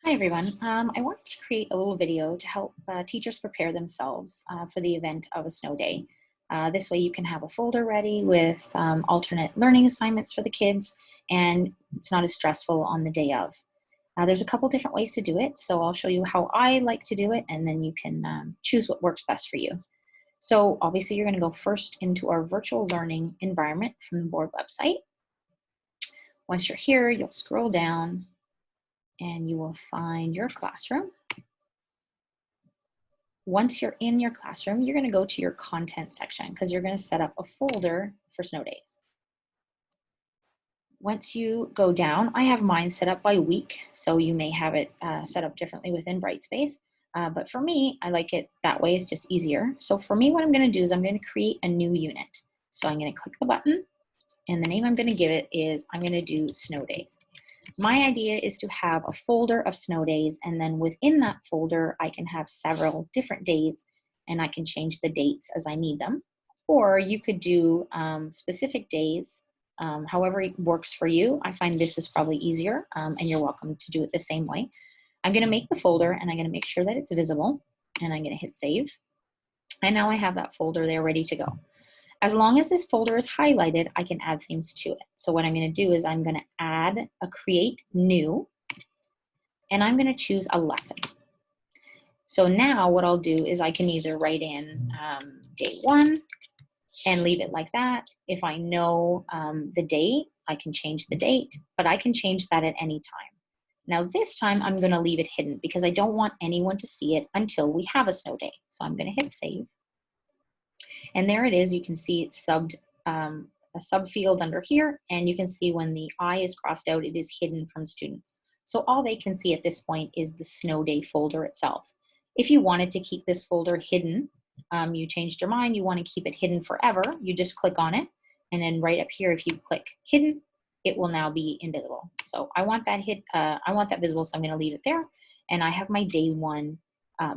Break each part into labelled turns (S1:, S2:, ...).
S1: Hi everyone. I wanted to create a little video to help teachers prepare themselves for the event of a snow day. This way you can have a folder ready with alternate learning assignments for the kids, and it's not as stressful on the day of. There's a couple different ways to do it, so I'll show you how I like to do it, and then you can choose what works best for you. So obviously you're going to go first into our virtual learning environment from the board website. Once you're here, you'll scroll down and you will find your classroom. Once you're in your classroom, you're going to go to your content section because you're going to set up a folder for snow days. Once you go down, I have mine set up by week, so you may have it set up differently within Brightspace. But for me, I like it that way. It's just easier. So for me, what I'm going to do is I'm going to create a new unit. So I'm going to click the button, and the name I'm going to give it is I'm going to do snow days. My idea is to have a folder of snow days, and then within that folder, I can have several different days, and I can change the dates as I need them. Or you could do specific days, however it works for you. I find this is probably easier, and you're welcome to do it the same way. I'm going to make the folder, and I'm going to make sure that it's visible, and I'm going to hit save. And now I have that folder there ready to go. As long as this folder is highlighted, I can add things to it. So what I'm going to do is I'm going to add a create new, and I'm going to choose a lesson. So now what I'll do is I can either write in day 1 and leave it like that. If I know the date, I can change the date, but I can change that at any time. Now this time I'm going to leave it hidden because I don't want anyone to see it until we have a snow day. So I'm going to hit save. And there it is. You can see it's subbed a subfield under here, and you can see when the I is crossed out, it is hidden from students. So all they can see at this point is the snow day folder itself. If you wanted to keep this folder hidden, you changed your mind, you want to keep it hidden forever, you just click on it, and then right up here, if you click hidden, it will now be invisible. So I want that visible, so I'm going to leave it there, and I have my day 1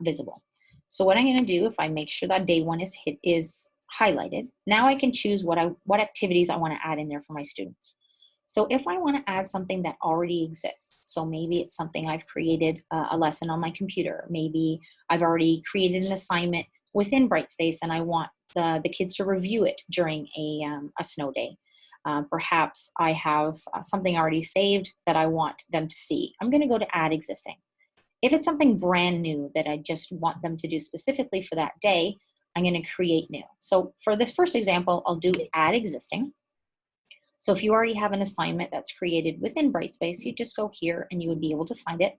S1: visible. So what I'm going to do, if I make sure that day 1 is highlighted, now I can choose what activities I want to add in there for my students. So if I want to add something that already exists, so maybe it's something I've created a lesson on my computer, maybe I've already created an assignment within Brightspace and I want the kids to review it during a snow day. Perhaps I have something already saved that I want them to see. I'm going to go to add existing. If it's something brand new that I just want them to do specifically for that day, I'm going to create new. So for the first example, I'll do add existing. So if you already have an assignment that's created within Brightspace, you just go here and you would be able to find it.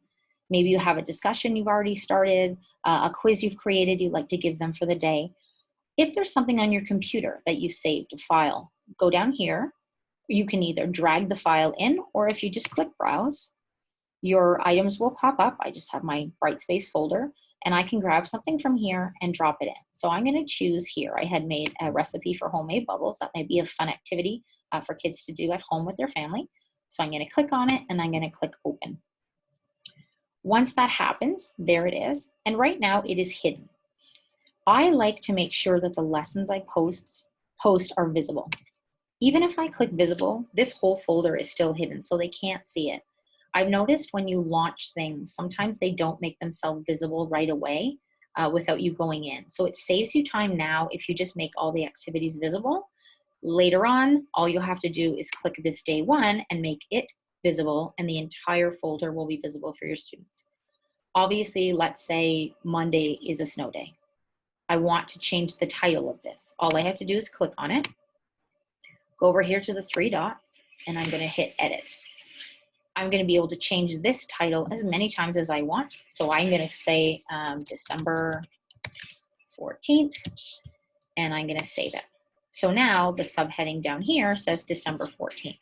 S1: Maybe you have a discussion you've already started, a quiz you've created you'd like to give them for the day. If there's something on your computer that you saved a file, go down here. You can either drag the file in, or if you just click browse, your items will pop up. I just have my Brightspace folder, and I can grab something from here and drop it in. So I'm going to choose here. I had made a recipe for homemade bubbles. That might be a fun activity for kids to do at home with their family. So I'm going to click on it, and I'm going to click open. Once that happens, there it is. And right now it is hidden. I like to make sure that the lessons I post are visible. Even if I click visible, this whole folder is still hidden, so they can't see it. I've noticed when you launch things, sometimes they don't make themselves visible right away without you going in. So it saves you time now if you just make all the activities visible. Later on, all you'll have to do is click this day 1 and make it visible, and the entire folder will be visible for your students. Obviously, let's say Monday is a snow day. I want to change the title of this. All I have to do is click on it, go over here to the 3 dots, and I'm going to hit edit. I'm going to be able to change this title as many times as I want. So I'm going to say December 14th, and I'm going to save it. So now the subheading down here says December 14th.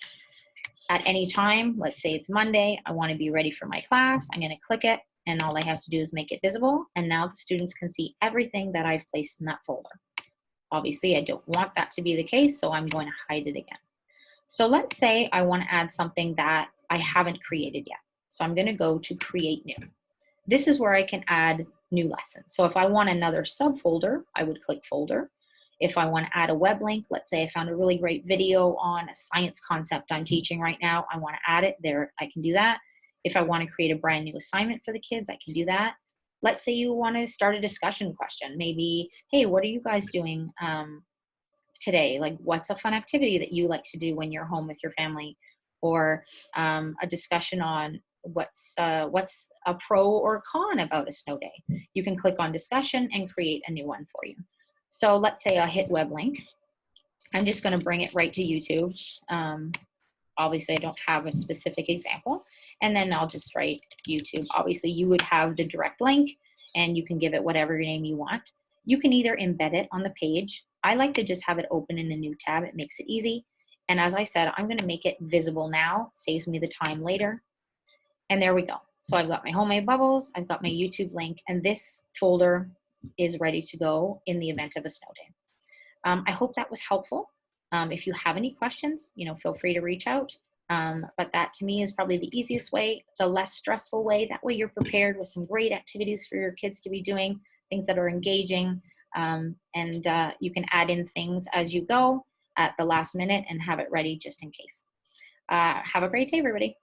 S1: At any time, let's say it's Monday, I want to be ready for my class. I'm going to click it, and all I have to do is make it visible. And now the students can see everything that I've placed in that folder. Obviously, I don't want that to be the case, so I'm going to hide it again. So let's say I want to add something that I haven't created yet. So I'm going to go to create new. This is where I can add new lessons. So if I want another subfolder, I would click folder. If I want to add a web link, let's say I found a really great video on a science concept I'm teaching right now, I want to add it there, I can do that. If I want to create a brand new assignment for the kids, I can do that. Let's say you want to start a discussion question. Maybe, hey, what are you guys doing today? Like, what's a fun activity that you like to do when you're home with your family? Or a discussion on what's a pro or con about a snow day. You can click on discussion and create a new one for you. So let's say I hit web link. I'm just going to bring it right to YouTube. Obviously, I don't have a specific example. And then I'll just write YouTube. Obviously, you would have the direct link, and you can give it whatever name you want. You can either embed it on the page. I like to just have it open in a new tab. It makes it easy. And as I said, I'm going to make it visible now. It saves me the time later. And there we go. So I've got my homemade bubbles. I've got my YouTube link. And this folder is ready to go in the event of a snow day. I hope that was helpful. If you have any questions, feel free to reach out. But that to me is probably the easiest way, the less stressful way. That way you're prepared with some great activities for your kids to be doing, things that are engaging. And you can add in things as you go at the last minute and have it ready just in case. Have a great day, everybody.